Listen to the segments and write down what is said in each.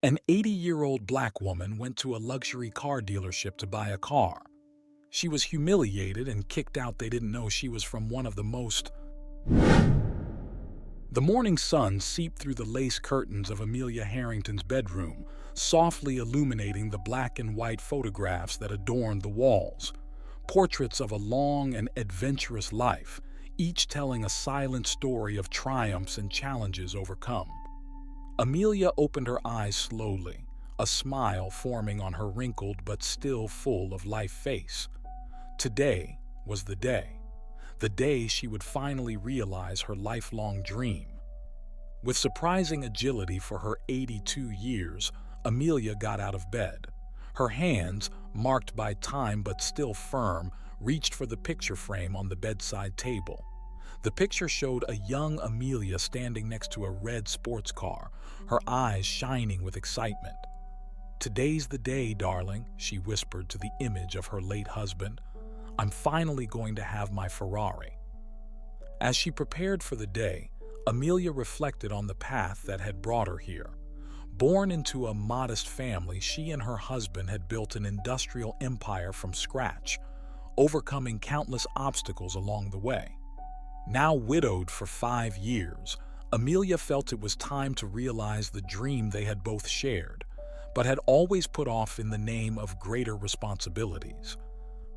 An 80-year-old black woman went to a luxury car dealership to buy a car. She was humiliated and kicked out. They didn't know she was from one of the most. The morning sun seeped through the lace curtains of Amelia Harrington's bedroom, softly illuminating the black and white photographs that adorned the walls. Portraits of a long and adventurous life, each telling a silent story of triumphs and challenges overcome. Amelia opened her eyes slowly, a smile forming on her wrinkled but still full of life face. Today was the day she would finally realize her lifelong dream. With surprising agility for her 82 years, Amelia got out of bed. Her hands, marked by time but still firm, reached for the picture frame on the bedside table. The picture showed a young Amelia standing next to a red sports car, her eyes shining with excitement. "Today's the day, darling," she whispered to the image of her late husband. "I'm finally going to have my Ferrari." As she prepared for the day, Amelia reflected on the path that had brought her here. Born into a modest family, she and her husband had built an industrial empire from scratch, overcoming countless obstacles along the way. Now widowed for 5 years, Amelia felt it was time to realize the dream they had both shared, but had always put off in the name of greater responsibilities.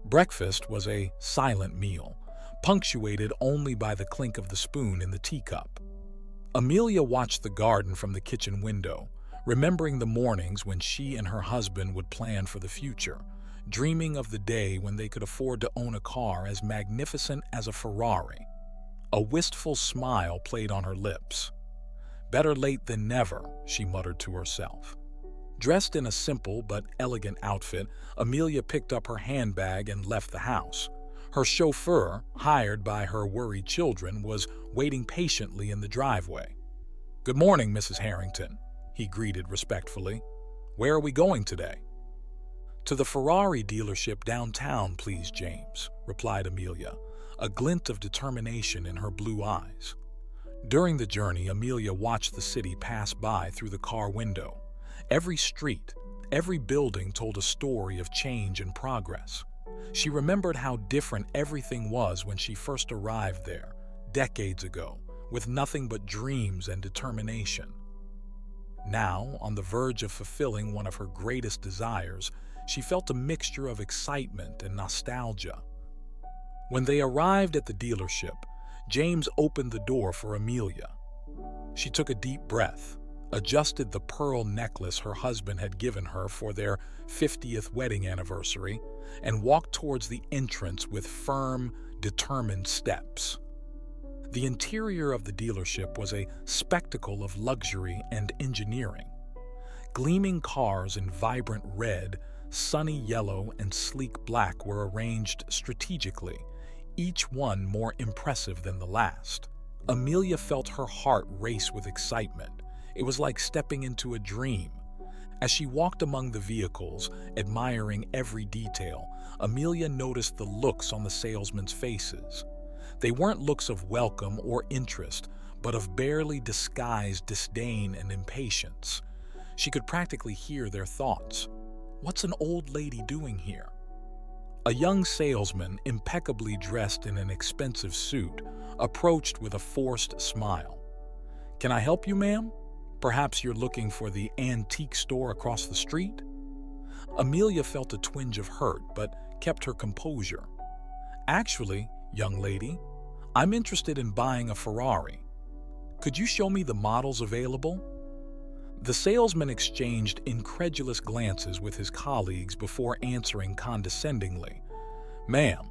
Breakfast was a silent meal, punctuated only by the clink of the spoon in the teacup. Amelia watched the garden from the kitchen window, remembering the mornings when she and her husband would plan for the future, dreaming of the day when they could afford to own a car as magnificent as a Ferrari. A wistful smile played on her lips. "Better late than never," she muttered to herself. Dressed in a simple but elegant outfit, Amelia picked up her handbag and left the house. Her chauffeur, hired by her worried children, was waiting patiently in the driveway. "Good morning, Mrs. Harrington," he greeted respectfully. "Where are we going today?" "To the Ferrari dealership downtown, please, James," replied Amelia, a glint of determination in her blue eyes. During the journey, Amelia watched the city pass by through the car window. Every street, every building told a story of change and progress. She remembered how different everything was when she first arrived there, decades ago, with nothing but dreams and determination. Now, on the verge of fulfilling one of her greatest desires, she felt a mixture of excitement and nostalgia. When they arrived at the dealership, James opened the door for Amelia. She took a deep breath, adjusted the pearl necklace her husband had given her for their 50th wedding anniversary, and walked towards the entrance with firm, determined steps. The interior of the dealership was a spectacle of luxury and engineering. Gleaming cars in vibrant red, sunny yellow, and sleek black were arranged strategically, each one more impressive than the last. Amelia felt her heart race with excitement. It was like stepping into a dream. As she walked among the vehicles, admiring every detail, Amelia noticed the looks on the salesmen's faces. They weren't looks of welcome or interest, but of barely disguised disdain and impatience. She could practically hear their thoughts. "What's an old lady doing here?" A young salesman, impeccably dressed in an expensive suit, approached with a forced smile. "Can I help you, ma'am? Perhaps you're looking for the antique store across the street?" Amelia felt a twinge of hurt, but kept her composure. "Actually, young lady, I'm interested in buying a Ferrari. Could you show me the models available?" The salesman exchanged incredulous glances with his colleagues before answering condescendingly. "Ma'am,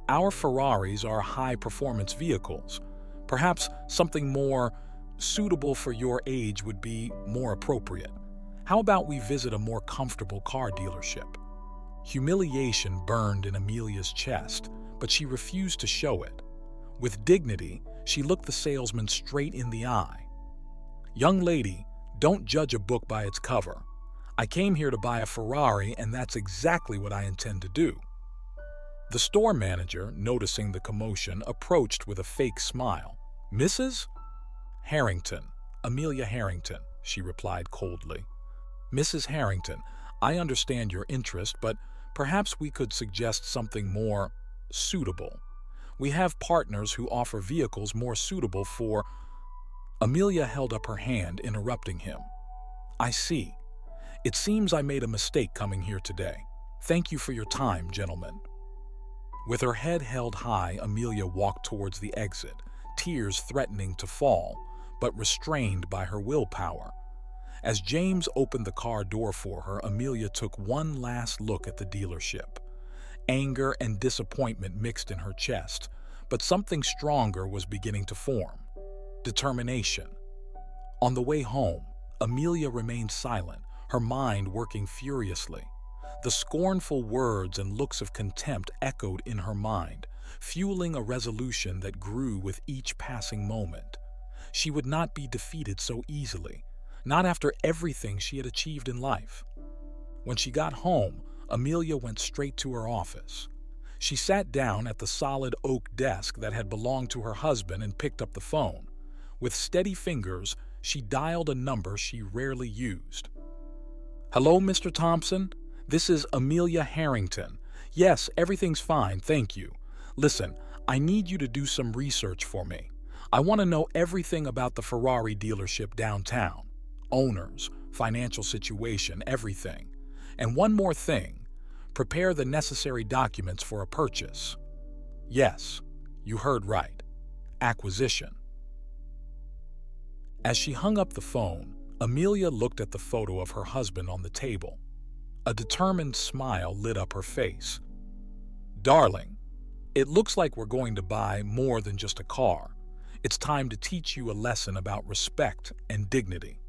our Ferraris are high-performance vehicles. Perhaps something more suitable for your age would be more appropriate. How about we visit a more comfortable car dealership?" Humiliation burned in Amelia's chest, but she refused to show it. With dignity, she looked the salesman straight in the eye. "Young lady, don't judge a book by its cover. I came here to buy a Ferrari, and that's exactly what I intend to do." The store manager, noticing the commotion, approached with a fake smile. "Mrs. Harrington, Amelia Harrington," she replied coldly. Mrs. Harrington, I understand your interest, but perhaps we could suggest something more suitable. We have partners who offer vehicles more suitable for... Amelia held up her hand, interrupting him. I see. It seems I made a mistake coming here today. Thank you for your time, gentlemen. With her head held high, Amelia walked towards the exit, tears threatening to fall, but restrained by her willpower. As James opened the car door for her, Amelia took one last look at the dealership. Anger and disappointment mixed in her chest, but something stronger was beginning to form. Determination. On the way home, Amelia remained silent, her mind working furiously. The scornful words and looks of contempt echoed in her mind, fueling a resolution that grew with each passing moment. She would not be defeated so easily, not after everything she had achieved in life. When she got home, Amelia went straight to her office. She sat down at the solid oak desk that had belonged to her husband and picked up the phone. With steady fingers, she dialed a number she rarely used. Hello, Mr. Thompson? This is Amelia Harrington. Yes, everything's fine, thank you. Listen, I need you to do some research for me. I want to know everything about the Ferrari dealership downtown. Owners, financial situation, everything. And one more thing, prepare the necessary documents for a purchase. Yes, you heard right. Acquisition. As she hung up the phone, Amelia looked at the photo of her husband on the table. A determined smile lit up her face. Darling, it looks like we're going to buy more than just a car. It's time to teach you a lesson about respect and dignity.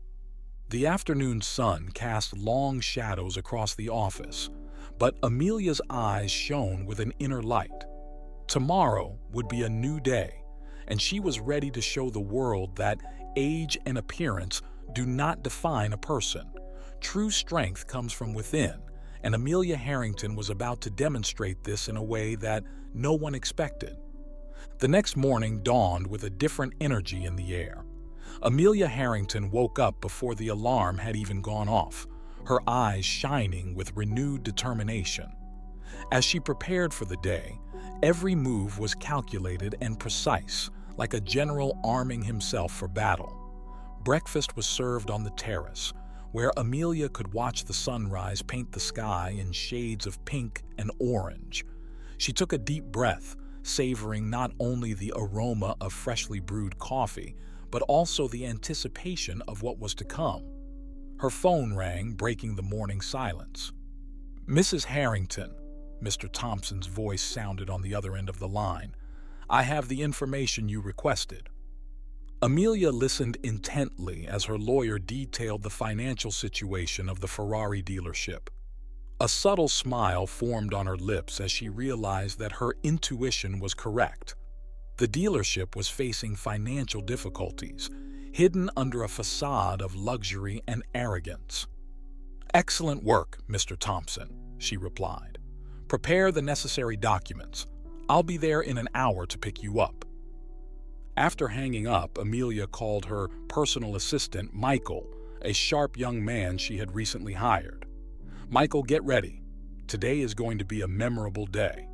The afternoon sun cast long shadows across the office, but Amelia's eyes shone with an inner light. Tomorrow would be a new day, and she was ready to show the world that age and appearance do not define a person. True strength comes from within, and Amelia Harrington was about to demonstrate this in a way that no one expected. The next morning dawned with a different energy in the air. Amelia Harrington woke up before the alarm had even gone off, her eyes shining with renewed determination. As she prepared for the day, every move was calculated and precise, like a general arming himself for battle. Breakfast was served on the terrace, where Amelia could watch the sunrise paint the sky in shades of pink and orange. She took a deep breath, savoring not only the aroma of freshly brewed coffee, but also the anticipation of what was to come. Her phone rang, breaking the morning silence. Mrs. Harrington, Mr. Thompson's voice sounded on the other end of the line. I have the information you requested. Amelia listened intently as her lawyer detailed the financial situation of the Ferrari dealership. A subtle smile formed on her lips as she realized that her intuition was correct. The dealership was facing financial difficulties, hidden under a facade of luxury and arrogance. Excellent work, Mr. Thompson, she replied. Prepare the necessary documents. I'll be there in an hour to pick you up. After hanging up, Amelia called her personal assistant, Michael, a sharp young man she had recently hired. Michael, get ready. Today is going to be a memorable day.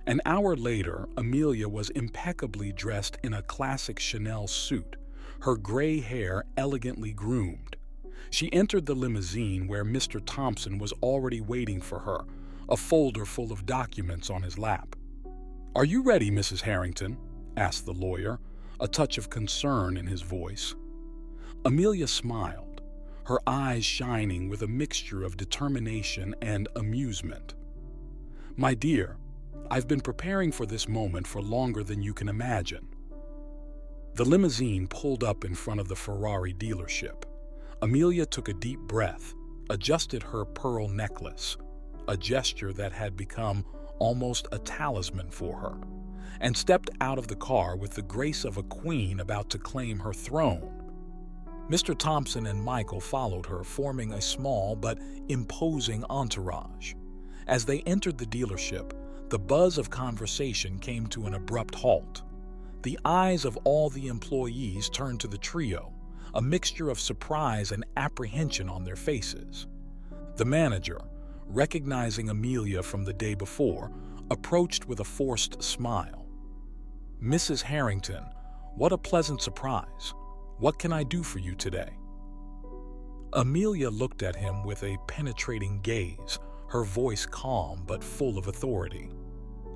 An hour later, Amelia was impeccably dressed in a classic Chanel suit, her gray hair elegantly groomed. She entered the limousine where Mr. Thompson was already waiting for her, a folder full of documents on his lap. Are you ready, Mrs. Harrington? Asked the lawyer, a touch of concern in his voice. Amelia smiled, her eyes shining with a mixture of determination and amusement. My dear, I've been preparing for this moment for longer than you can imagine. The limousine pulled up in front of the Ferrari dealership. Amelia took a deep breath, adjusted her pearl necklace, a gesture that had become almost a talisman for her, and stepped out of the car with the grace of a queen about to claim her throne. Mr. Thompson and Michael followed her, forming a small but imposing entourage. As they entered the dealership, the buzz of conversation came to an abrupt halt. The eyes of all the employees turned to the trio, a mixture of surprise and apprehension on their faces. The manager, recognizing Amelia from the day before, approached with a forced smile. "Mrs. Harrington, what a pleasant surprise. What can I do for you today?" Amelia looked at him with a penetrating gaze, her voice calm but full of authority.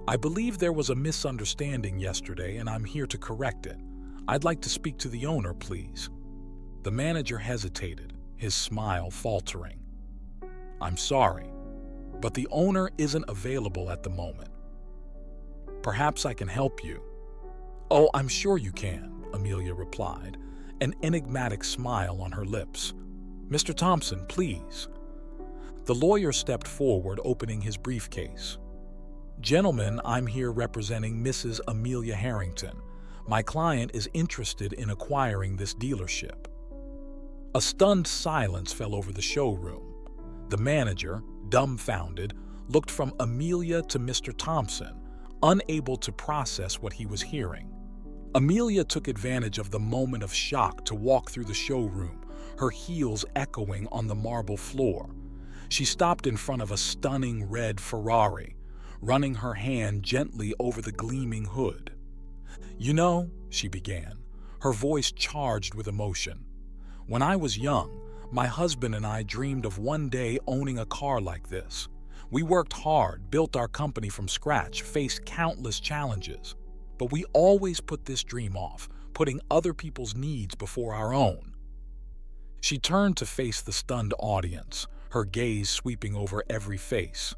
"I believe there was a misunderstanding yesterday and I'm here to correct it. I'd like to speak to the owner, please." The manager hesitated, his smile faltering. "I'm sorry, but the owner isn't available at the moment. Perhaps I can help you." "Oh, I'm sure you can," Amelia replied, an enigmatic smile on her lips. "Mr. Thompson, please." The lawyer stepped forward, opening his briefcase. "Gentlemen, I'm here representing Mrs. Amelia Harrington. My client is interested in acquiring this dealership." A stunned silence fell over the showroom. The manager, dumbfounded, looked from Amelia to Mr. Thompson, unable to process what he was hearing. Amelia took advantage of the moment of shock to walk through the showroom, her heels echoing on the marble floor. She stopped in front of a stunning red Ferrari, running her hand gently over the gleaming hood. "You know," she began, her voice charged with emotion, "when I was young, my husband and I dreamed of one day owning a car like this. We worked hard, built our company from scratch, faced countless challenges. But we always put this dream off, putting other people's needs before our own." She turned to face the stunned audience, her gaze sweeping over every face.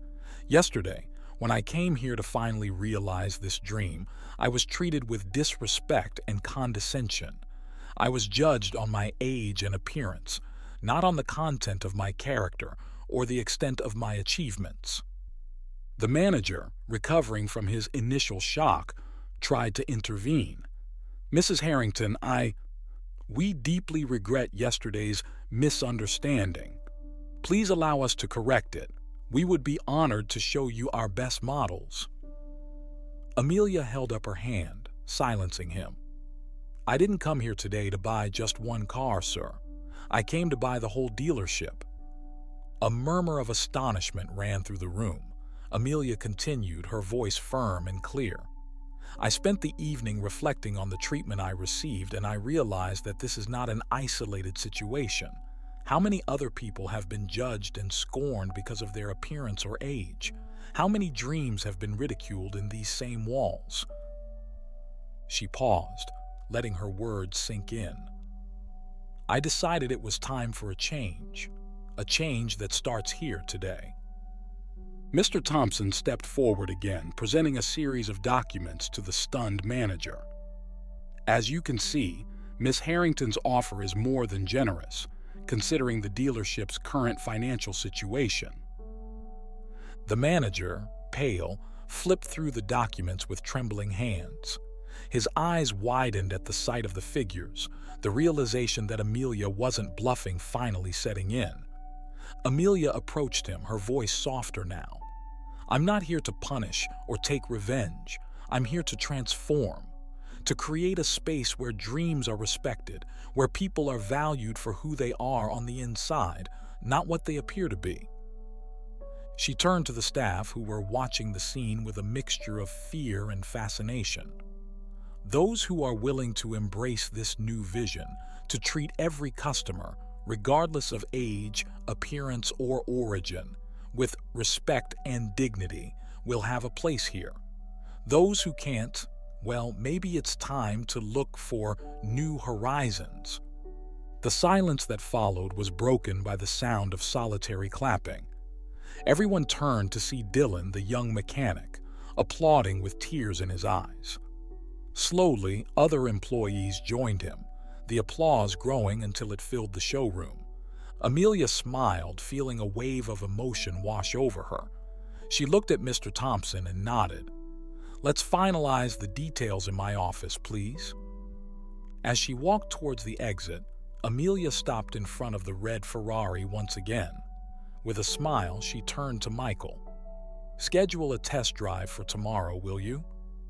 "Yesterday, when I came here to finally realize this dream, I was treated with disrespect and condescension. I was judged on my age and appearance, not on the content of my character or the extent of my achievements." The manager, recovering from his initial shock, tried to intervene. "Mrs. Harrington, we deeply regret yesterday's misunderstanding. Please allow us to correct it. We would be honored to show you our best models." Amelia held up her hand, silencing him. "I didn't come here today to buy just one car, sir. I came to buy the whole dealership." A murmur of astonishment ran through the room. Amelia continued, her voice firm and clear. "I spent the evening reflecting on the treatment I received, and I realized that this is not an isolated situation. How many other people have been judged and scorned because of their appearance or age? How many dreams have been ridiculed in these same walls?" She paused, letting her words sink in. "I decided it was time for a change that starts here today." Mr. Thompson stepped forward again, presenting a series of documents to the stunned manager. "As you can see, Miss Harrington's offer is more than generous, considering the dealership's current financial situation." The manager, pale, flipped through the documents with trembling hands. His eyes widened at the sight of the figures, the realization that Amelia wasn't bluffing finally setting in. Amelia approached him, her voice softer now. "I'm not here to punish or take revenge. I'm here to transform, to create a space where dreams are respected, where people are valued for who they are on the inside, not what they appear to be." She turned to the staff, who were watching the scene with a mixture of fear and fascination. "Those who are willing to embrace this new vision, to treat every customer, regardless of age, appearance, or origin, with respect and dignity, will have a place here. Those who can't, well, maybe it's time to look for new horizons." The silence that followed was broken by the sound of solitary clapping. Everyone turned to see Dylan, the young mechanic, applauding with tears in his eyes. Slowly, other employees joined him, the applause growing until it filled the showroom. Amelia smiled, feeling a wave of emotion wash over her. She looked at Mr. Thompson and nodded. "Let's finalize the details in my office, please." As she walked towards the exit, Amelia stopped in front of the red Ferrari once again. With a smile, she turned to Michael. "Schedule a test drive for tomorrow, will you?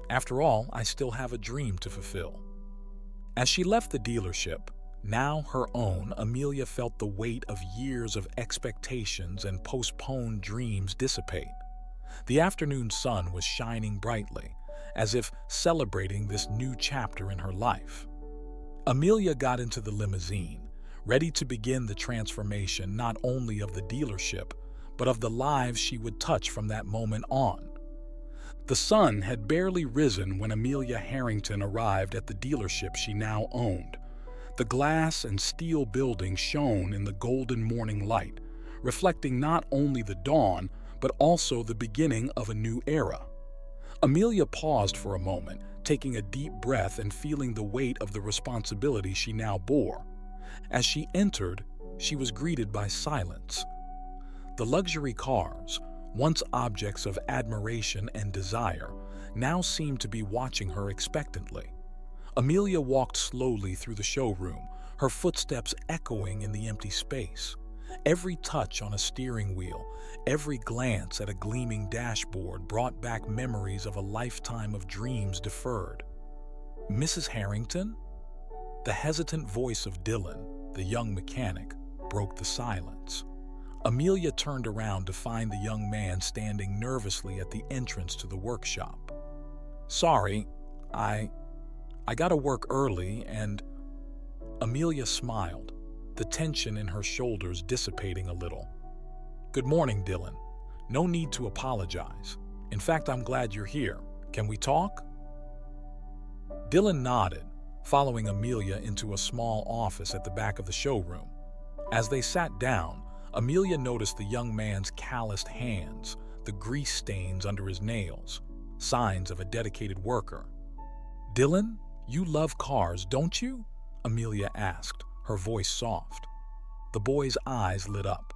After all, I still have a dream to fulfill." As she left the dealership, Now her own, Amelia felt the weight of years of expectations and postponed dreams dissipate. The afternoon sun was shining brightly, as if celebrating this new chapter in her life. Amelia got into the limousine, ready to begin the transformation not only of the dealership, but of the lives she would touch from that moment on. The sun had barely risen when Amelia Harrington arrived at the dealership she now owned. The glass and steel building shone in the golden morning light, reflecting not only the dawn, but also the beginning of a new era. Amelia paused for a moment, taking a deep breath and feeling the weight of the responsibility she now bore. As she entered, she was greeted by silence. The luxury cars, once objects of admiration and desire, now seemed to be watching her expectantly. Amelia walked slowly through the showroom, her footsteps echoing in the empty space. Every touch on a steering wheel, every glance at a gleaming dashboard brought back memories of a lifetime of dreams deferred. "Mrs. Harrington?" The hesitant voice of Dylan, the young mechanic, broke the silence. Amelia turned around to find the young man standing nervously at the entrance to the workshop. "Sorry, I gotta work early and—" Amelia smiled, the tension in her shoulders dissipating a little. "Good morning, Dylan. No need to apologize. In fact, I'm glad you're here. Can we talk?" Dylan nodded, following Amelia into a small office at the back of the showroom. As they sat down, Amelia noticed the young man's calloused hands, the grease stains under his nails, signs of a dedicated worker. "Dylan, you love cars, don't you?" Amelia asked, her voice soft. The boy's eyes lit up.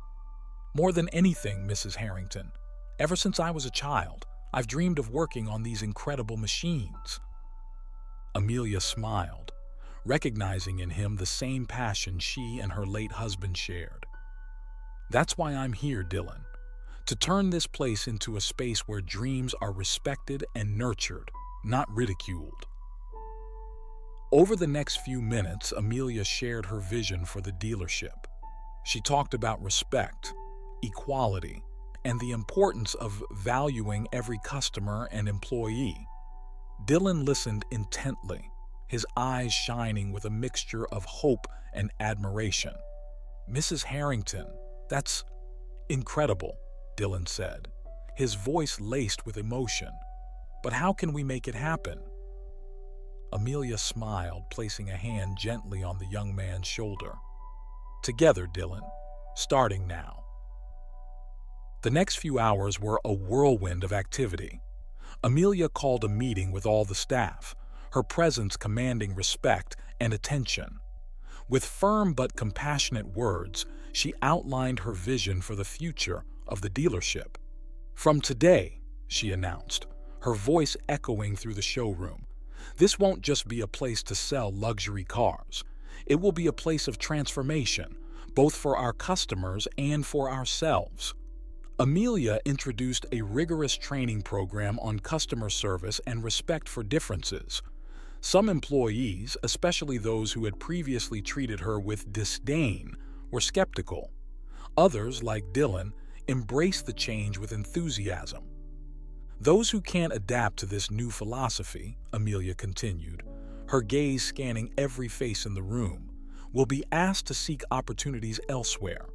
"More than anything, Mrs. Harrington. Ever since I was a child, I've dreamed of working on these incredible machines." Amelia smiled, recognizing in him the same passion she and her late husband shared. "That's why I'm here, Dylan, to turn this place into a space where dreams are respected and nurtured, not ridiculed." Over the next few minutes, Amelia shared her vision for the dealership. She talked about respect, equality, and the importance of valuing every customer and employee. Dylan listened intently, his eyes shining with a mixture of hope and admiration. "Mrs. Harrington, that's incredible," Dylan said, his voice laced with emotion. "But how can we make it happen?" Amelia smiled, placing a hand gently on the young man's shoulder. "Together, Dylan, starting now." The next few hours were a whirlwind of activity. Amelia called a meeting with all the staff, her presence commanding respect and attention. With firm but compassionate words, she outlined her vision for the future of the dealership. "From today," she announced, her voice echoing through the showroom, "this won't just be a place to sell luxury cars. It will be a place of transformation, both for our customers and for ourselves." Amelia introduced a rigorous training program on customer service and respect for differences. Some employees, especially those who had previously treated her with disdain, were skeptical. Others, like Dylan, embraced the change with enthusiasm. "Those who can't adapt to this new philosophy," Amelia continued, her gaze scanning every face in the room, "will be asked to seek opportunities elsewhere.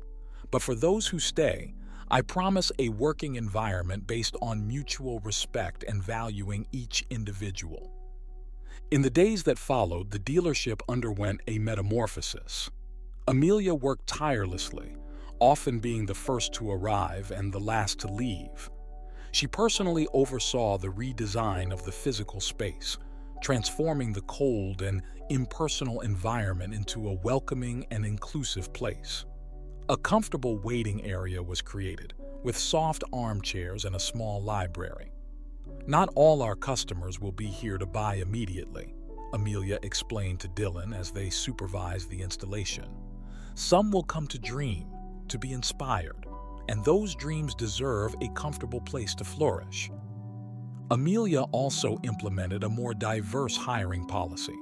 But for those who stay, I promise a working environment based on mutual respect and valuing each individual." In the days that followed, the dealership underwent a metamorphosis. Amelia worked tirelessly, often being the first to arrive and the last to leave. She personally oversaw the redesign of the physical space, transforming the cold and impersonal environment into a welcoming and inclusive place. A comfortable waiting area was created, with soft armchairs and a small library. "Not all our customers will be here to buy immediately," Amelia explained to Dylan as they supervised the installation. "Some will come to dream, to be inspired, and those dreams deserve a comfortable place to flourish." Amelia also implemented a more diverse hiring policy.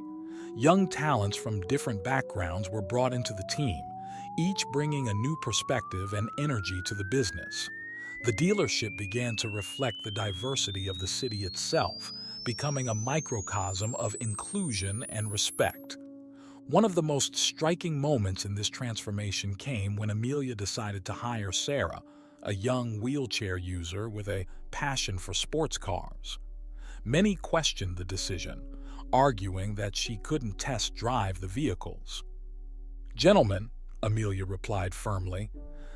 Young talents from different backgrounds were brought into the team, each bringing a new perspective and energy to the business. The dealership began to reflect the diversity of the city itself, becoming a microcosm of inclusion and respect. One of the most striking moments in this transformation came when Amelia decided to hire Sarah, a young wheelchair user with a passion for sports cars. Many questioned the decision, arguing that she couldn't test drive the vehicles. "Gentlemen," Amelia replied firmly,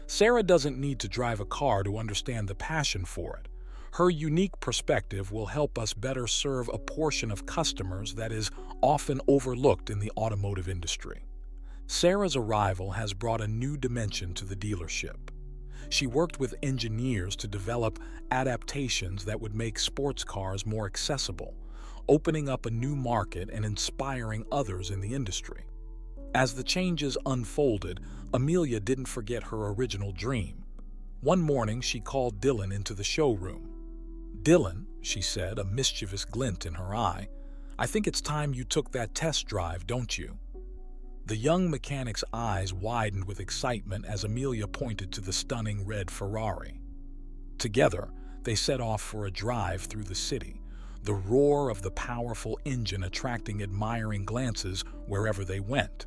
"Sarah doesn't need to drive a car to understand the passion for it. Her unique perspective will help us better serve a portion of customers that is often overlooked in the automotive industry." Sarah's arrival has brought a new dimension to the dealership. She worked with engineers to develop adaptations that would make sports cars more accessible, opening up a new market and inspiring others in the industry. As the changes unfolded, Amelia didn't forget her original dream. One morning, she called Dylan into the showroom. "Dylan," she said, a mischievous glint in her eye, "I think it's time you took that test drive, don't you?" The young mechanic's eyes widened with excitement as Amelia pointed to the stunning red Ferrari. Together, they set off for a drive through the city, the roar of the powerful engine attracting admiring glances wherever they went.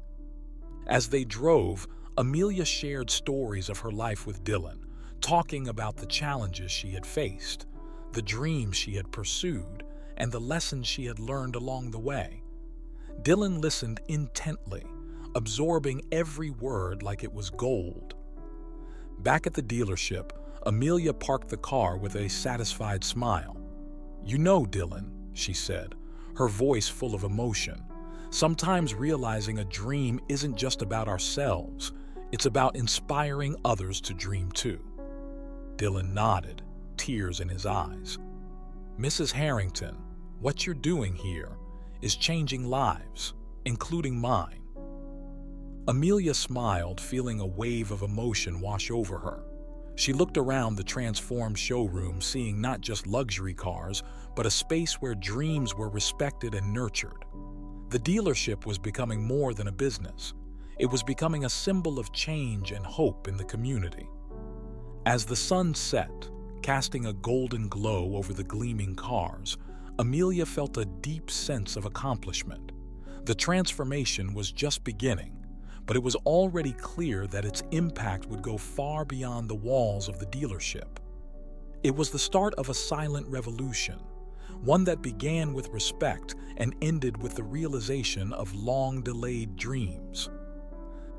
As they drove, Amelia shared stories of her life with Dylan, talking about the challenges she had faced, the dreams she had pursued, and the lessons she had learned along the way. Dylan listened intently, absorbing every word like it was gold. Back at the dealership, Amelia parked the car with a satisfied smile. "You know, Dylan," she said, her voice full of emotion, "sometimes realizing a dream isn't just about ourselves, it's about inspiring others to dream too." Dylan nodded, tears in his eyes. "Mrs. Harrington, what you're doing here is changing lives, including mine." Amelia smiled, feeling a wave of emotion wash over her. She looked around the transformed showroom, seeing not just luxury cars, but a space where dreams were respected and nurtured. The dealership was becoming more than a business. It was becoming a symbol of change and hope in the community. As the sun set, casting a golden glow over the gleaming cars, Amelia felt a deep sense of accomplishment. The transformation was just beginning, but it was already clear that its impact would go far beyond the walls of the dealership. It was the start of a silent revolution, one that began with respect and ended with the realization of long-delayed dreams.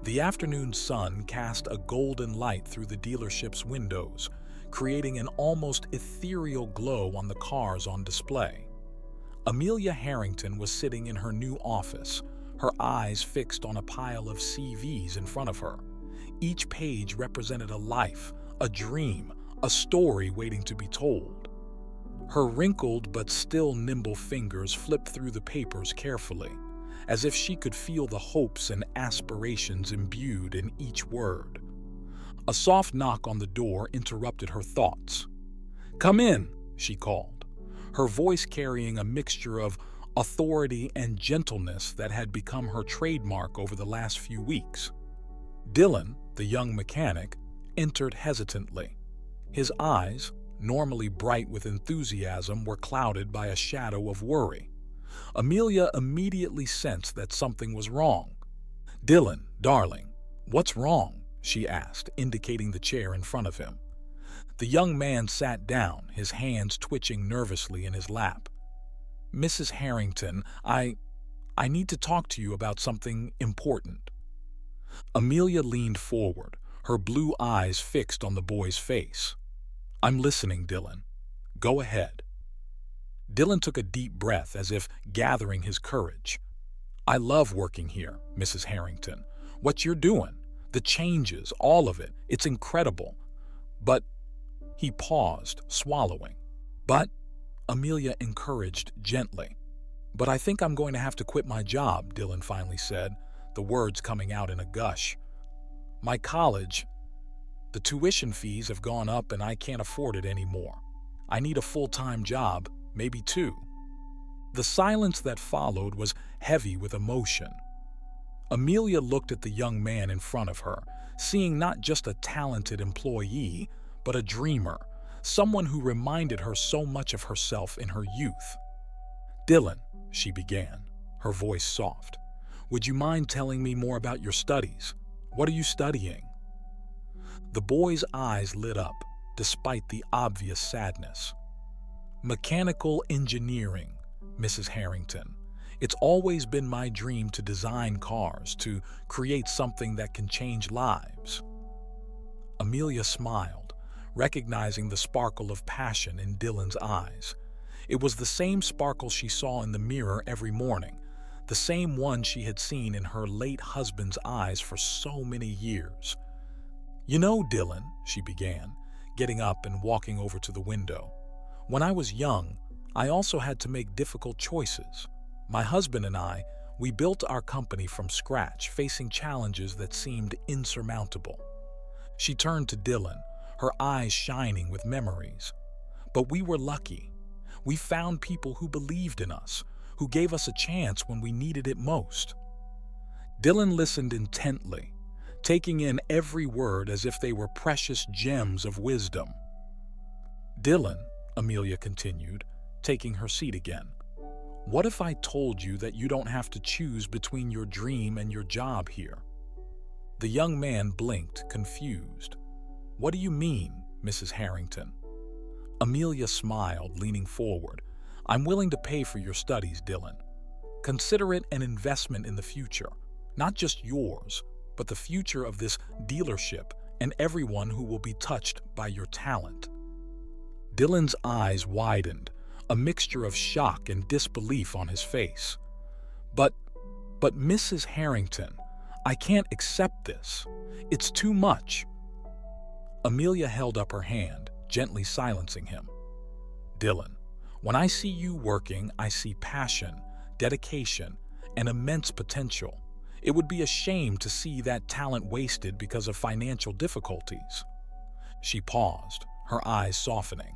The afternoon sun cast a golden light through the dealership's windows, creating an almost ethereal glow on the cars on display. Amelia Harrington was sitting in her new office, her eyes fixed on a pile of CVs in front of her. Each page represented a life, a dream, a story waiting to be told. Her wrinkled but still nimble fingers flipped through the papers carefully, as if she could feel the hopes and aspirations imbued in each word. A soft knock on the door interrupted her thoughts. "Come in," she called, her voice carrying a mixture of authority and gentleness that had become her trademark over the last few weeks. Dylan, the young mechanic, entered hesitantly. His eyes, normally bright with enthusiasm, were clouded by a shadow of worry. Amelia immediately sensed that something was wrong. "Dylan, darling, what's wrong?" she asked, indicating the chair in front of him. The young man sat down, his hands twitching nervously in his lap. "Mrs. Harrington, I need to talk to you about something important." Amelia leaned forward, her blue eyes fixed on the boy's face. "I'm listening, Dylan. Go ahead." Dylan took a deep breath as if gathering his courage. "I love working here, Mrs. Harrington. What you're doing, the changes, all of it, it's incredible. But—" he paused, swallowing. "But—" Amelia encouraged gently. "But I think I'm going to have to quit my job," Dylan finally said, the words coming out in a gush. "My college, the tuition fees have gone up and I can't afford it anymore. I need a full-time job, maybe two." The silence that followed was heavy with emotion. Amelia looked at the young man in front of her, seeing not just a talented employee, but a dreamer, someone who reminded her so much of herself in her youth. "Dylan," she began, her voice soft, "would you mind telling me more about your studies? What are you studying?" The boy's eyes lit up, despite the obvious sadness. "Mechanical engineering, Mrs. Harrington. It's always been my dream to design cars, to create something that can change lives." Amelia smiled, recognizing the sparkle of passion in Dylan's eyes. It was the same sparkle she saw in the mirror every morning, the same one she had seen in her late husband's eyes for so many years. "You know, Dylan," she began, getting up and walking over to the window, "when I was young, I also had to make difficult choices. My husband and I, we built our company from scratch, facing challenges that seemed insurmountable." She turned to Dylan, her eyes shining with memories. "But we were lucky. We found people who believed in us, who gave us a chance when we needed it most." Dylan listened intently, taking in every word as if they were precious gems of wisdom. "Dylan," Amelia continued, taking her seat again, "what if I told you that you don't have to choose between your dream and your job here?" The young man blinked, confused. "What do you mean, Mrs. Harrington?" Amelia smiled, leaning forward. "I'm willing to pay for your studies, Dylan. Consider it an investment in the future, not just yours, but the future of this dealership and everyone who will be touched by your talent." Dylan's eyes widened, a mixture of shock and disbelief on his face. But Mrs. Harrington, I can't accept this. It's too much." Amelia held up her hand, gently silencing him. "Dylan, when I see you working, I see passion, dedication, and immense potential. It would be a shame to see that talent wasted because of financial difficulties." She paused, her eyes softening.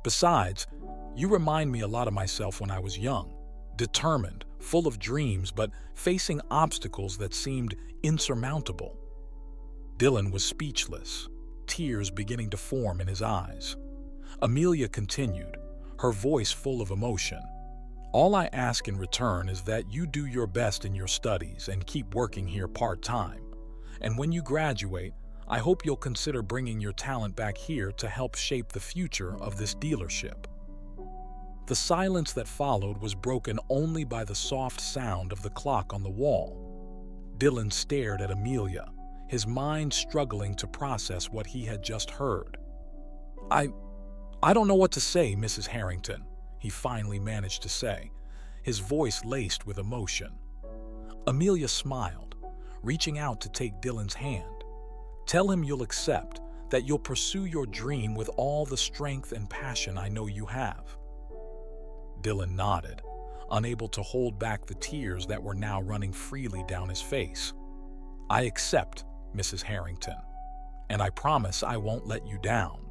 "Besides, you remind me a lot of myself when I was young, determined, full of dreams, but facing obstacles that seemed insurmountable." Dylan was speechless, tears beginning to form in his eyes. Amelia continued, her voice full of emotion. "All I ask in return is that you do your best in your studies and keep working here part-time. And when you graduate, I hope you'll consider bringing your talent back here to help shape the future of this dealership." The silence that followed was broken only by the soft sound of the clock on the wall. Dylan stared at Amelia, his mind struggling to process what he had just heard. I don't know what to say, Mrs. Harrington," he finally managed to say, his voice laced with emotion. Amelia smiled, reaching out to take Dylan's hand. "Tell him you'll accept, that you'll pursue your dream with all the strength and passion I know you have." Dylan nodded, unable to hold back the tears that were now running freely down his face. "I accept, Mrs. Harrington, and I promise I won't let you down."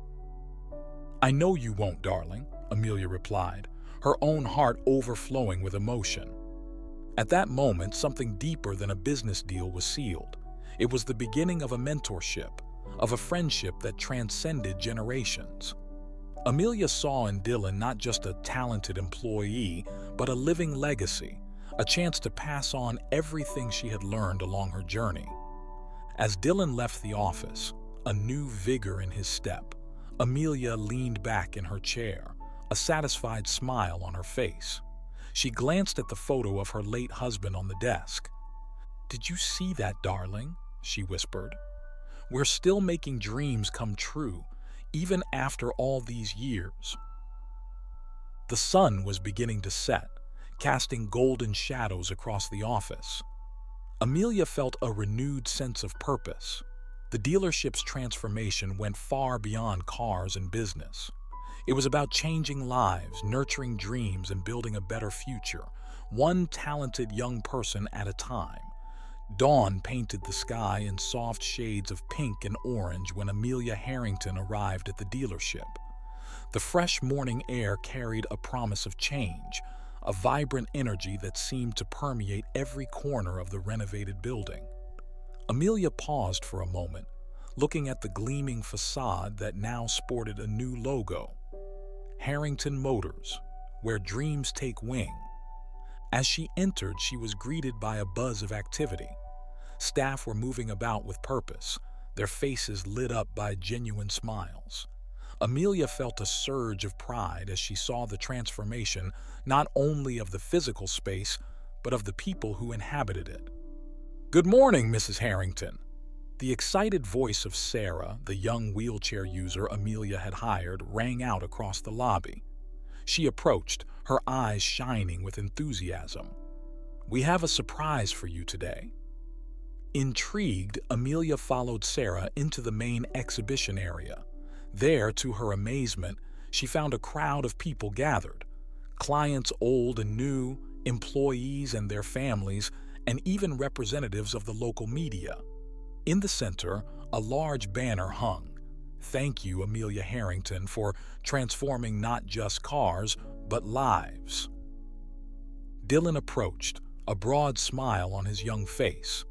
"I know you won't, darling," Amelia replied, her own heart overflowing with emotion. At that moment, something deeper than a business deal was sealed. It was the beginning of a mentorship, of a friendship that transcended generations. Amelia saw in Dylan not just a talented employee, but a living legacy, a chance to pass on everything she had learned along her journey. As Dylan left the office, a new vigor in his step, Amelia leaned back in her chair, a satisfied smile on her face. She glanced at the photo of her late husband on the desk. "Did you see that, darling?" she whispered. "We're still making dreams come true, even after all these years." The sun was beginning to set, casting golden shadows across the office. Amelia felt a renewed sense of purpose. The dealership's transformation went far beyond cars and business. It was about changing lives, nurturing dreams, and building a better future, one talented young person at a time. Dawn painted the sky in soft shades of pink and orange when Amelia Harrington arrived at the dealership. The fresh morning air carried a promise of change, a vibrant energy that seemed to permeate every corner of the renovated building. Amelia paused for a moment, looking at the gleaming facade that now sported a new logo, Harrington Motors, where dreams take wing. As she entered, she was greeted by a buzz of activity. Staff were moving about with purpose, their faces lit up by genuine smiles. Amelia felt a surge of pride as she saw the transformation not only of the physical space, but of the people who inhabited it. "Good morning, Mrs. Harrington." The excited voice of Sarah, the young wheelchair user Amelia had hired, rang out across the lobby. She approached, her eyes shining with enthusiasm. "We have a surprise for you today." Intrigued, Amelia followed Sarah into the main exhibition area. There, to her amazement, she found a crowd of people gathered. Clients old and new, employees and their families, and even representatives of the local media. In the center, a large banner hung. "Thank you, Amelia Harrington, for transforming not just cars, but lives." Dylan approached, a broad smile on his young face.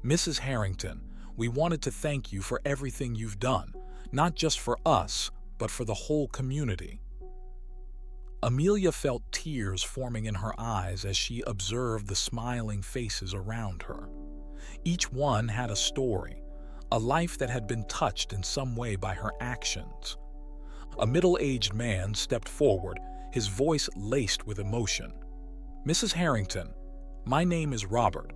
"Mrs. Harrington, we wanted to thank you for everything you've done, not just for us, but for the whole community." Amelia felt tears forming in her eyes as she observed the smiling faces around her. Each one had a story, a life that had been touched in some way by her actions. A middle-aged man stepped forward, his voice laced with emotion. "Mrs. Harrington, my name is Robert.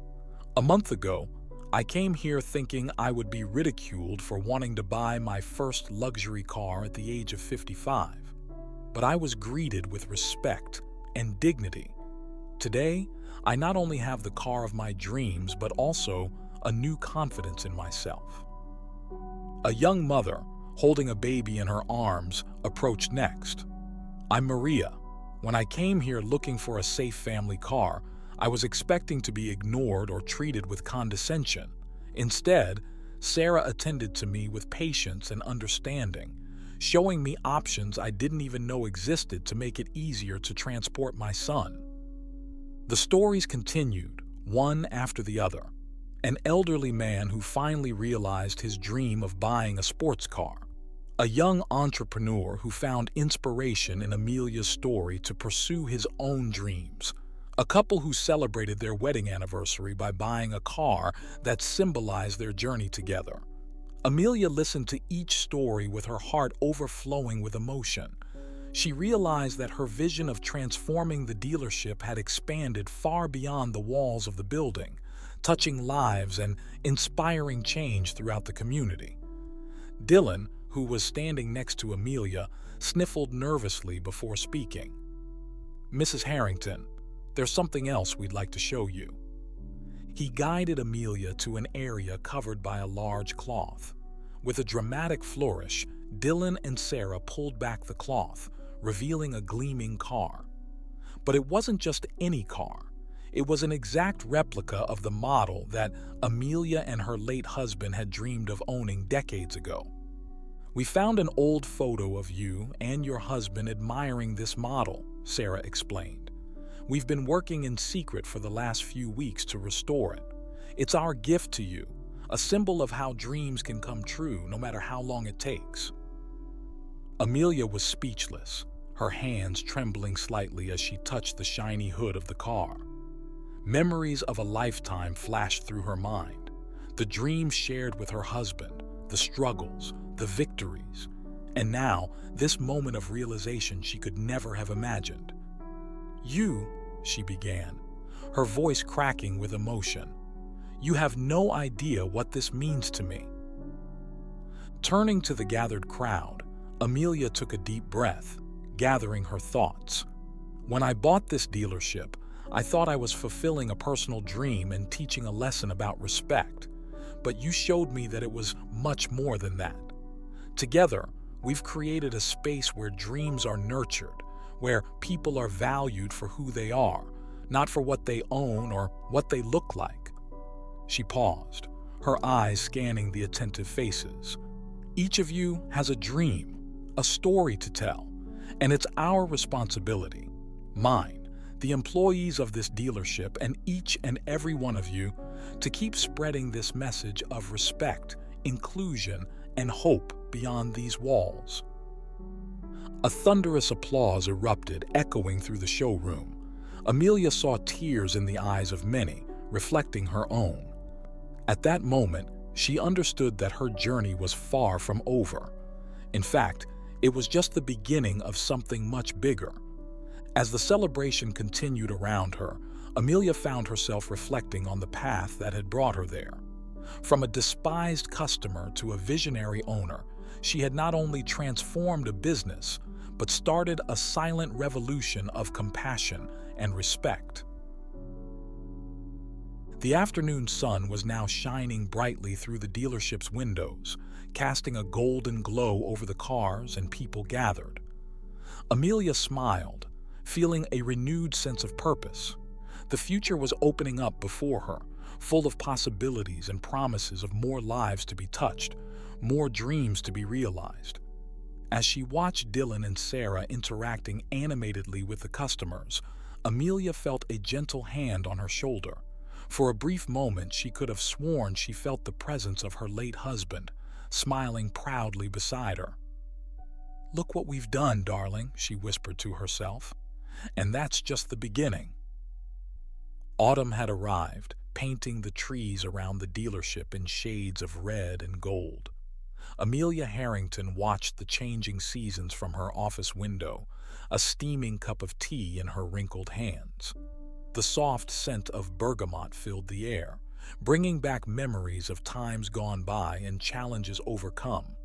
A month ago, I came here thinking I would be ridiculed for wanting to buy my first luxury car at the age of 55. But I was greeted with respect and dignity. Today, I not only have the car of my dreams, but also a new confidence in myself." A young mother, holding a baby in her arms, approached next. "I'm Maria. When I came here looking for a safe family car, I was expecting to be ignored or treated with condescension. Instead, Sarah attended to me with patience and understanding, showing me options I didn't even know existed to make it easier to transport my son." The stories continued, one after the other. An elderly man who finally realized his dream of buying a sports car. A young entrepreneur who found inspiration in Amelia's story to pursue his own dreams. A couple who celebrated their wedding anniversary by buying a car that symbolized their journey together. Amelia listened to each story with her heart overflowing with emotion. She realized that her vision of transforming the dealership had expanded far beyond the walls of the building, touching lives and inspiring change throughout the community. Dylan, who was standing next to Amelia, sniffled nervously before speaking. "Mrs. Harrington, there's something else we'd like to show you." He guided Amelia to an area covered by a large cloth. With a dramatic flourish, Dylan and Sarah pulled back the cloth, revealing a gleaming car. But it wasn't just any car. It was an exact replica of the model that Amelia and her late husband had dreamed of owning decades ago. "We found an old photo of you and your husband admiring this model," Sarah explained. "We've been working in secret for the last few weeks to restore it. It's our gift to you, a symbol of how dreams can come true no matter how long it takes." Amelia was speechless, her hands trembling slightly as she touched the shiny hood of the car. Memories of a lifetime flashed through her mind. The dreams shared with her husband, the struggles, the victories, and now this moment of realization she could never have imagined. "You," she began, her voice cracking with emotion, "you have no idea what this means to me." Turning to the gathered crowd, Amelia took a deep breath, gathering her thoughts. "When I bought this dealership, I thought I was fulfilling a personal dream and teaching a lesson about respect. But you showed me that it was much more than that. Together, we've created a space where dreams are nurtured, where people are valued for who they are, not for what they own or what they look like." She paused, her eyes scanning the attentive faces. "Each of you has a dream, a story to tell, and it's our responsibility, mine, the employees of this dealership, and each and every one of you, to keep spreading this message of respect, inclusion, and hope beyond these walls." A thunderous applause erupted, echoing through the showroom. Amelia saw tears in the eyes of many, reflecting her own. At that moment, she understood that her journey was far from over. In fact, it was just the beginning of something much bigger. As the celebration continued around her, Amelia found herself reflecting on the path that had brought her there. From a despised customer to a visionary owner, she had not only transformed a business, but started a silent revolution of compassion and respect. The afternoon sun was now shining brightly through the dealership's windows, casting a golden glow over the cars and people gathered. Amelia smiled, feeling a renewed sense of purpose. The future was opening up before her, full of possibilities and promises of more lives to be touched, more dreams to be realized. As she watched Dylan and Sarah interacting animatedly with the customers, Amelia felt a gentle hand on her shoulder. For a brief moment, she could have sworn she felt the presence of her late husband, smiling proudly beside her. "Look what we've done, darling," she whispered to herself. "And that's just the beginning." Autumn had arrived, painting the trees around the dealership in shades of red and gold. Amelia Harrington watched the changing seasons from her office window, a steaming cup of tea in her wrinkled hands. The soft scent of bergamot filled the air, bringing back memories of times gone by and challenges overcome.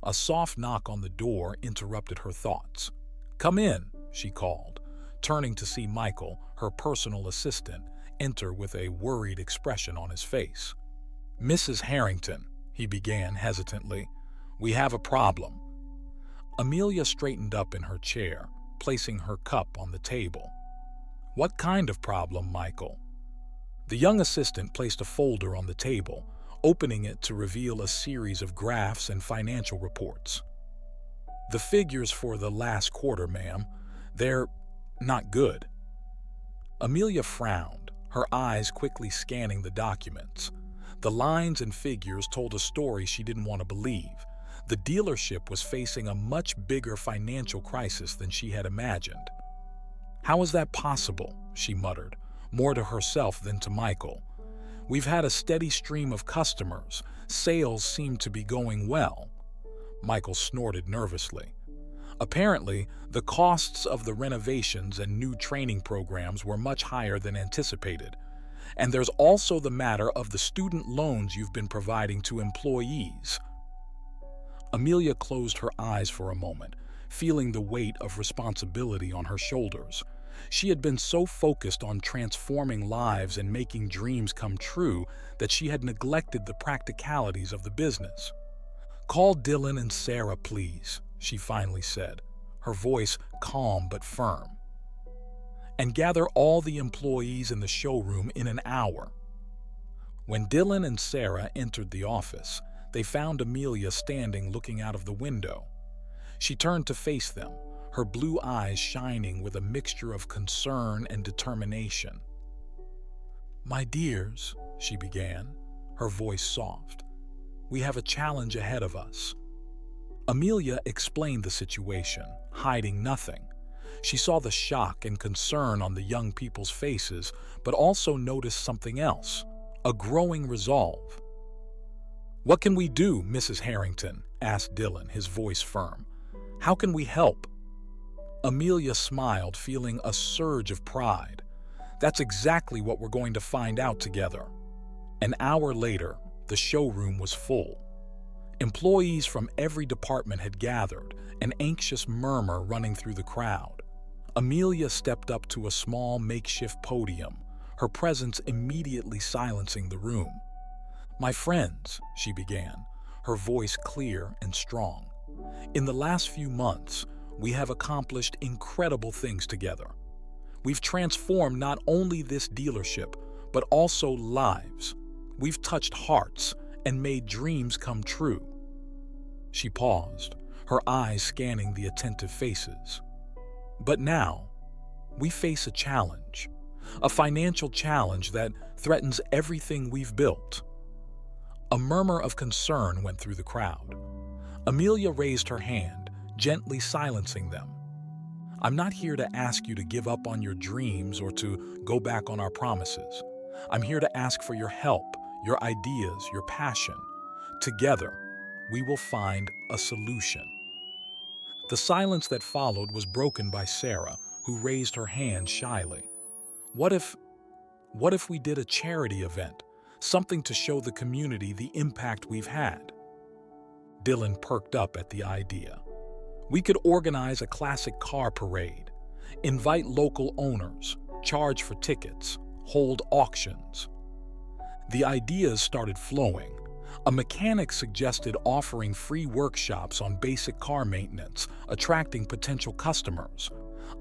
A soft knock on the door interrupted her thoughts. "Come in," she called, turning to see Michael, her personal assistant, enter with a worried expression on his face. "Mrs. Harrington," he began hesitantly, "we have a problem." Amelia straightened up in her chair, placing her cup on the table. "What kind of problem, Michael?" The young assistant placed a folder on the table, opening it to reveal a series of graphs and financial reports. "The figures for the last quarter, ma'am, they're not good." Amelia frowned, her eyes quickly scanning the documents. The lines and figures told a story she didn't want to believe. The dealership was facing a much bigger financial crisis than she had imagined. "How is that possible?" she muttered, more to herself than to Michael. "We've had a steady stream of customers. Sales seem to be going well." Michael snorted nervously. Apparently, the costs of the renovations and new training programs were much higher than anticipated. And there's also the matter of the student loans you've been providing to employees. Amelia closed her eyes for a moment, feeling the weight of responsibility on her shoulders. She had been so focused on transforming lives and making dreams come true that she had neglected the practicalities of the business. "Call Dylan and Sarah, please," she finally said, her voice calm but firm. "And gather all the employees in the showroom in an hour." When Dylan and Sarah entered the office, they found Amelia standing looking out of the window. She turned to face them, her blue eyes shining with a mixture of concern and determination. "My dears," she began, her voice soft, "we have a challenge ahead of us." Amelia explained the situation, hiding nothing. She saw the shock and concern on the young people's faces, but also noticed something else, a growing resolve. "What can we do, Mrs. Harrington?" asked Dylan, his voice firm. "How can we help?" Amelia smiled, feeling a surge of pride. "That's exactly what we're going to find out together." An hour later, the showroom was full. Employees from every department had gathered, an anxious murmur running through the crowd. Amelia stepped up to a small makeshift podium, her presence immediately silencing the room. "My friends," she began, her voice clear and strong, "in the last few months, we have accomplished incredible things together. We've transformed not only this dealership, but also lives. We've touched hearts and made dreams come true." She paused, her eyes scanning the attentive faces. "But now, We face a financial challenge that threatens everything we've built. A murmur of concern went through the crowd. Amelia raised her hand, gently silencing them. I'm not here to ask you to give up on your dreams or to go back on our promises. I'm here to ask for your help, your ideas, your passion. Together, we will find a solution. The silence that followed was broken by Sarah, who raised her hand shyly. What if we did a charity event, something to show the community the impact we've had? Dylan perked up at the idea. We could organize a classic car parade, invite local owners, charge for tickets, hold auctions. The ideas started flowing. A mechanic suggested offering free workshops on basic car maintenance, attracting potential customers.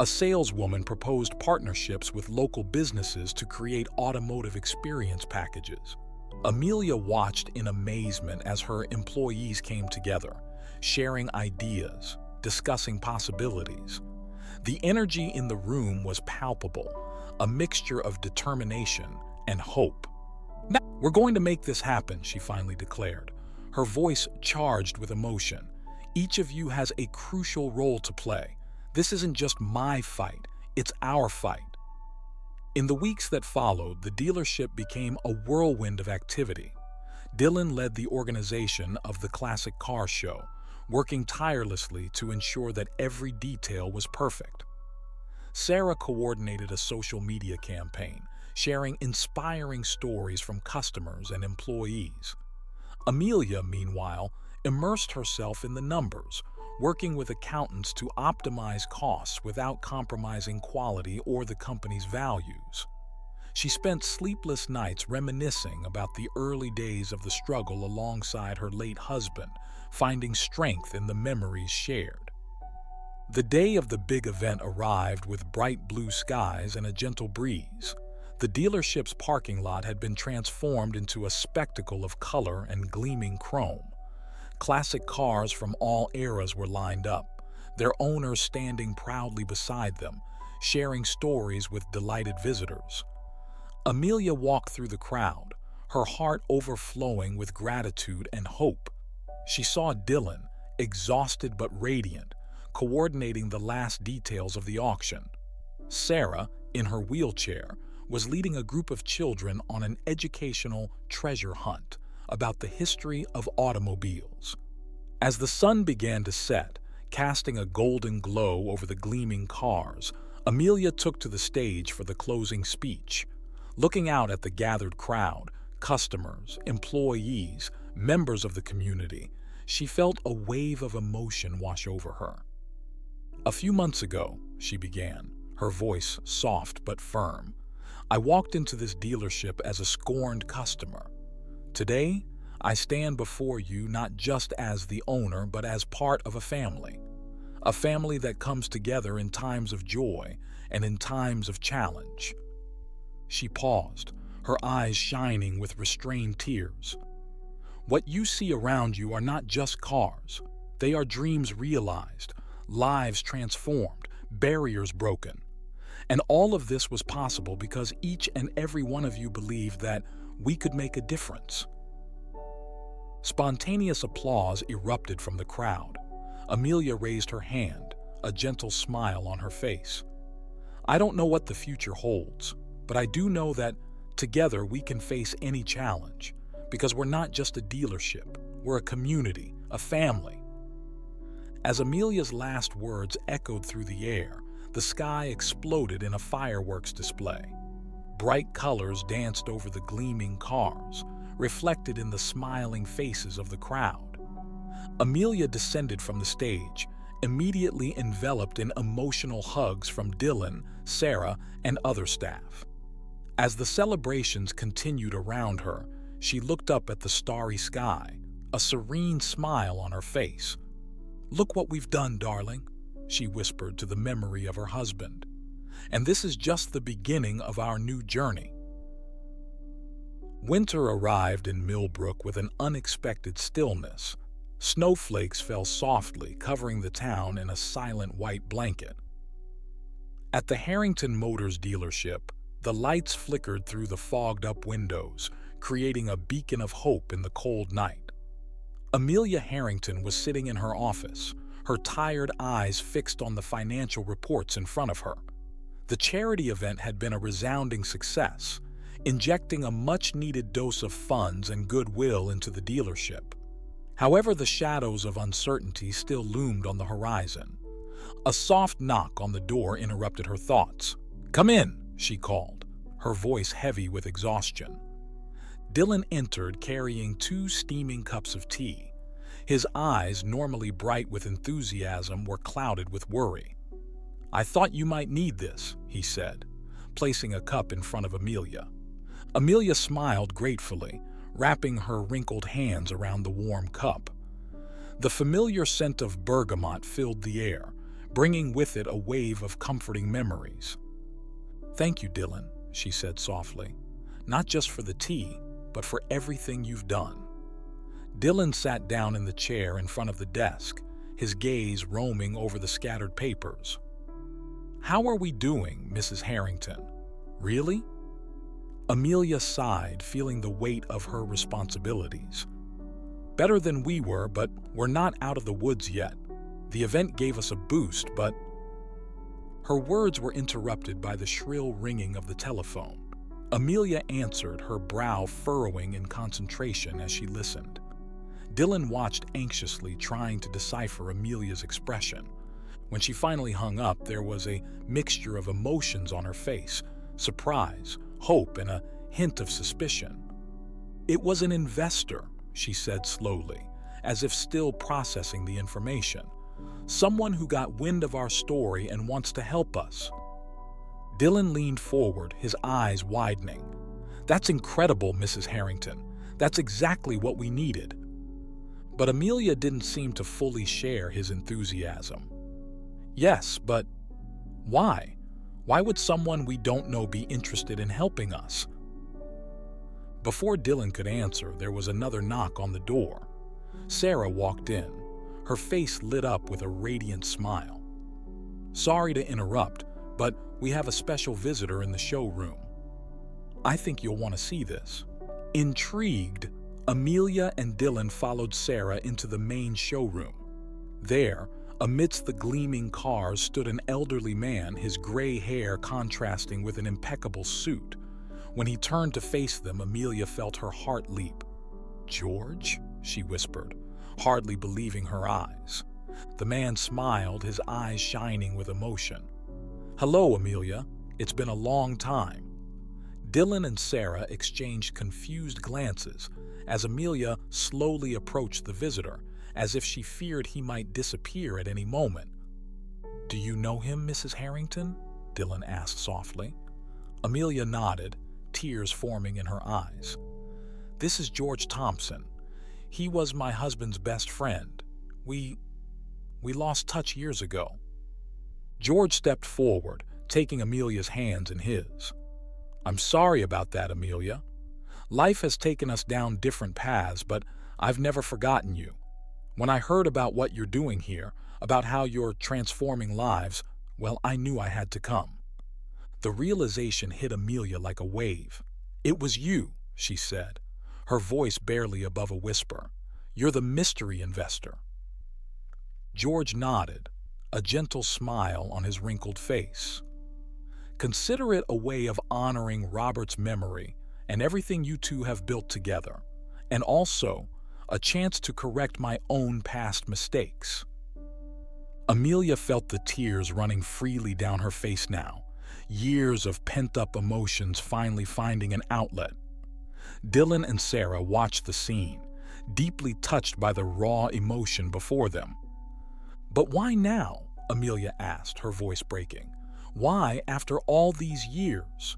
A saleswoman proposed partnerships with local businesses to create automotive experience packages. Amelia watched in amazement as her employees came together, sharing ideas, discussing possibilities. The energy in the room was palpable, a mixture of determination and hope. We're going to make this happen, she finally declared, her voice charged with emotion. Each of you has a crucial role to play. This isn't just my fight, it's our fight. In the weeks that followed, the dealership became a whirlwind of activity. Dylan led the organization of the Classic Car Show, working tirelessly to ensure that every detail was perfect. Sarah coordinated a social media campaign, sharing inspiring stories from customers and employees. Amelia, meanwhile, immersed herself in the numbers, working with accountants to optimize costs without compromising quality or the company's values. She spent sleepless nights reminiscing about the early days of the struggle alongside her late husband, finding strength in the memories shared. The day of the big event arrived with bright blue skies and a gentle breeze. The dealership's parking lot had been transformed into a spectacle of color and gleaming chrome. Classic cars from all eras were lined up, their owners standing proudly beside them, sharing stories with delighted visitors. Amelia walked through the crowd, her heart overflowing with gratitude and hope. She saw Dylan, exhausted but radiant, coordinating the last details of the auction. Sarah, in her wheelchair, was leading a group of children on an educational treasure hunt about the history of automobiles. As the sun began to set, casting a golden glow over the gleaming cars, Amelia took to the stage for the closing speech. Looking out at the gathered crowd, customers, employees, members of the community, she felt a wave of emotion wash over her. A few months ago, she began, her voice soft but firm, I walked into this dealership as a scorned customer. Today, I stand before you not just as the owner, but as part of a family that comes together in times of joy and in times of challenge. She paused, her eyes shining with restrained tears. What you see around you are not just cars. They are dreams realized, lives transformed, barriers broken. And all of this was possible because each and every one of you believed that we could make a difference. Spontaneous applause erupted from the crowd. Amelia raised her hand, a gentle smile on her face. I don't know what the future holds, but I do know that together we can face any challenge, because we're not just a dealership, we're a community, a family. As Amelia's last words echoed through the air, the sky exploded in a fireworks display. Bright colors danced over the gleaming cars, reflected in the smiling faces of the crowd. Amelia descended from the stage, immediately enveloped in emotional hugs from Dylan, Sarah, and other staff. As the celebrations continued around her, she looked up at the starry sky, a serene smile on her face. Look what we've done, darling, she whispered to the memory of her husband. And this is just the beginning of our new journey. Winter arrived in Millbrook with an unexpected stillness. Snowflakes fell softly, covering the town in a silent white blanket. At the Harrington Motors dealership, the lights flickered through the fogged-up windows, creating a beacon of hope in the cold night. Amelia Harrington was sitting in her office, her tired eyes fixed on the financial reports in front of her. The charity event had been a resounding success, injecting a much-needed dose of funds and goodwill into the dealership. However, the shadows of uncertainty still loomed on the horizon. A soft knock on the door interrupted her thoughts. "Come in," she called, her voice heavy with exhaustion. Dylan entered carrying 2 steaming cups of tea. His eyes, normally bright with enthusiasm, were clouded with worry. "I thought you might need this," he said, placing a cup in front of Amelia. Amelia smiled gratefully, wrapping her wrinkled hands around the warm cup. The familiar scent of bergamot filled the air, bringing with it a wave of comforting memories. "Thank you, Dylan," she said softly, "not just for the tea, but for everything you've done." Dylan sat down in the chair in front of the desk, his gaze roaming over the scattered papers. "How are we doing, Mrs. Harrington? Really?" Amelia sighed, feeling the weight of her responsibilities. "Better than we were, but we're not out of the woods yet. The event gave us a boost, but—" Her words were interrupted by the shrill ringing of the telephone. Amelia answered, her brow furrowing in concentration as she listened. Dylan watched anxiously, trying to decipher Amelia's expression. When she finally hung up, there was a mixture of emotions on her face: surprise, hope, and a hint of suspicion. "It was an investor," she said slowly, as if still processing the information. "Someone who got wind of our story and wants to help us." Dylan leaned forward, his eyes widening. "That's incredible, Mrs. Harrington. That's exactly what we needed." But Amelia didn't seem to fully share his enthusiasm. "Yes, but why? Why would someone we don't know be interested in helping us?" Before Dylan could answer, there was another knock on the door. Sarah walked in, her face lit up with a radiant smile. "Sorry to interrupt, but we have a special visitor in the showroom. I think you'll want to see this." Intrigued, Amelia and Dylan followed Sarah into the main showroom. There, amidst the gleaming cars, stood an elderly man, his gray hair contrasting with an impeccable suit. When he turned to face them, Amelia felt her heart leap. "George?" she whispered, hardly believing her eyes. The man smiled, his eyes shining with emotion. "Hello, Amelia. It's been a long time." Dylan and Sarah exchanged confused glances as Amelia slowly approached the visitor, as if she feared he might disappear at any moment. "Do you know him, Mrs. Harrington?" Dylan asked softly. Amelia nodded, tears forming in her eyes. "This is George Thompson. He was my husband's best friend. We lost touch years ago." George stepped forward, taking Amelia's hands in his. "I'm sorry about that, Amelia. Life has taken us down different paths, but I've never forgotten you. When I heard about what you're doing here, about how you're transforming lives, well, I knew I had to come." The realization hit Amelia like a wave. "It was you," she said, her voice barely above a whisper. "You're the mystery investor." George nodded, a gentle smile on his wrinkled face. "Consider it a way of honoring Robert's memory and everything you two have built together, and also a chance to correct my own past mistakes." Amelia felt the tears running freely down her face now, years of pent-up emotions finally finding an outlet. Dylan and Sarah watched the scene, deeply touched by the raw emotion before them. "But why now?" Amelia asked, her voice breaking. "Why after all these years?"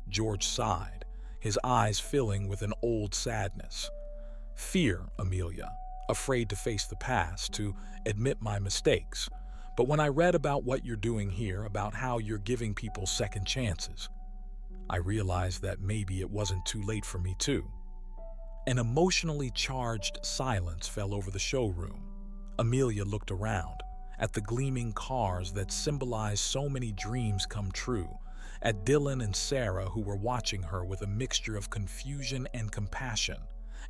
George sighed, his eyes filling with an old sadness. "Fear, Amelia. Afraid to face the past, to admit my mistakes. But when I read about what you're doing here, about how you're giving people second chances, I realized that maybe it wasn't too late for me too." An emotionally charged silence fell over the showroom. Amelia looked around, at the gleaming cars that symbolized so many dreams come true, at Dylan and Sarah who were watching her with a mixture of confusion and compassion,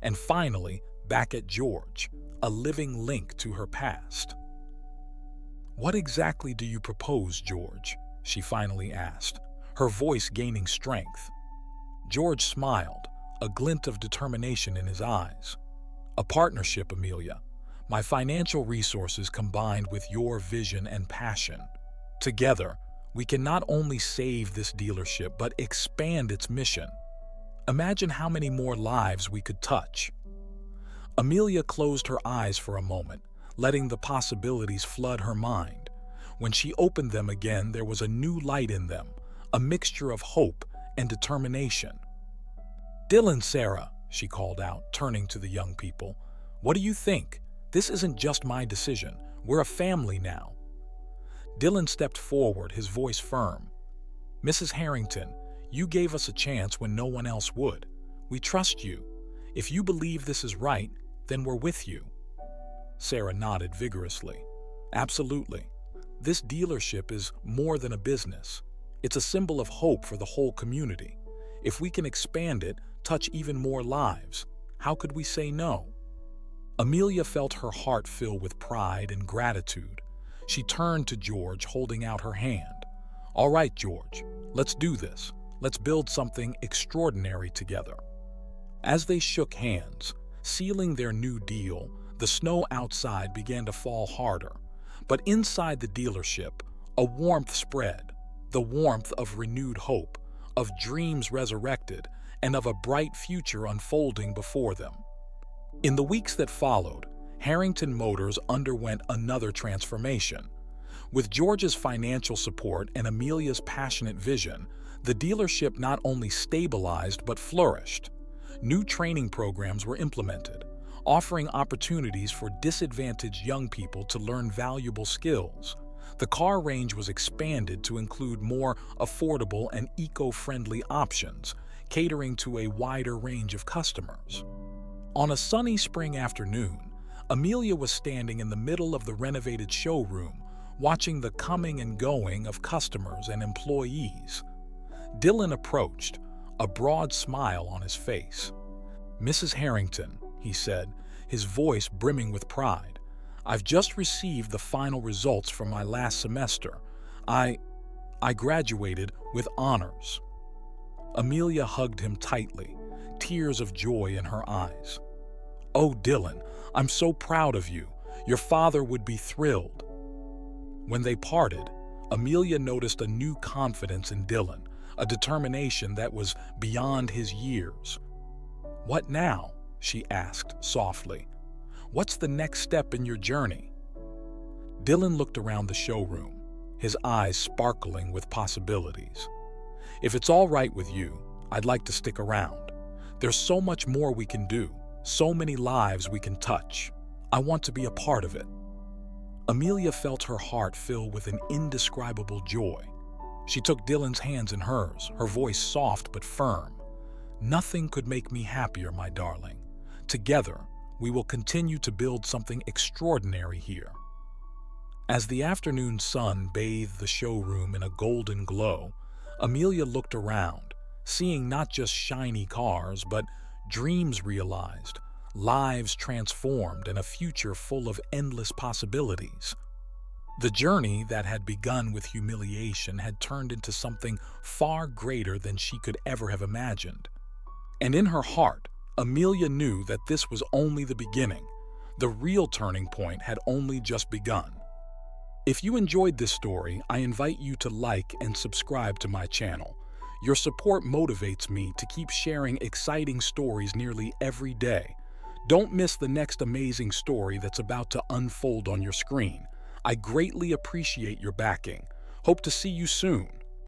and finally, back at George, a living link to her past. "What exactly do you propose, George?" she finally asked, her voice gaining strength. George smiled, a glint of determination in his eyes. "A partnership, Amelia. My financial resources combined with your vision and passion. Together, we can not only save this dealership but expand its mission. Imagine how many more lives we could touch." Amelia closed her eyes for a moment, letting the possibilities flood her mind. When she opened them again, there was a new light in them, a mixture of hope and determination. "Dylan, Sarah," she called out, turning to the young people. "What do you think? This isn't just my decision. We're a family now." Dylan stepped forward, his voice firm. "Mrs. Harrington, you gave us a chance when no one else would. We trust you. If you believe this is right, then we're with you." Sarah nodded vigorously. "Absolutely. This dealership is more than a business. It's a symbol of hope for the whole community. If we can expand it, touch even more lives, how could we say no?" Amelia felt her heart fill with pride and gratitude. She turned to George, holding out her hand. "All right, George, let's do this. Let's build something extraordinary together." As they shook hands, sealing their new deal, the snow outside began to fall harder. But inside the dealership, a warmth spread, the warmth of renewed hope, of dreams resurrected, and of a bright future unfolding before them. In the weeks that followed, Harrington Motors underwent another transformation. With George's financial support and Amelia's passionate vision, the dealership not only stabilized but flourished. New training programs were implemented, offering opportunities for disadvantaged young people to learn valuable skills. The car range was expanded to include more affordable and eco-friendly options, catering to a wider range of customers. On a sunny spring afternoon, Amelia was standing in the middle of the renovated showroom, watching the coming and going of customers and employees. Dylan approached, a broad smile on his face. "Mrs. Harrington," he said, his voice brimming with pride, "I've just received the final results from my last semester. I graduated with honors." Amelia hugged him tightly, tears of joy in her eyes. "Oh, Dylan, I'm so proud of you. Your father would be thrilled." When they parted, Amelia noticed a new confidence in Dylan, a determination that was beyond his years. "What now?" she asked softly. "What's the next step in your journey?" Dylan looked around the showroom, his eyes sparkling with possibilities. "If it's all right with you, I'd like to stick around. There's so much more we can do, so many lives we can touch. I want to be a part of it." Amelia felt her heart fill with an indescribable joy. She took Dylan's hands in hers, her voice soft but firm. "Nothing could make me happier, my darling. Together, we will continue to build something extraordinary here." As the afternoon sun bathed the showroom in a golden glow, Amelia looked around, seeing not just shiny cars, but dreams realized, lives transformed, and a future full of endless possibilities. The journey that had begun with humiliation had turned into something far greater than she could ever have imagined. And in her heart, Amelia knew that this was only the beginning. The real turning point had only just begun. If you enjoyed this story, I invite you to like and subscribe to my channel. Your support motivates me to keep sharing exciting stories nearly every day. Don't miss the next amazing story that's about to unfold on your screen. I greatly appreciate your backing. Hope to see you soon.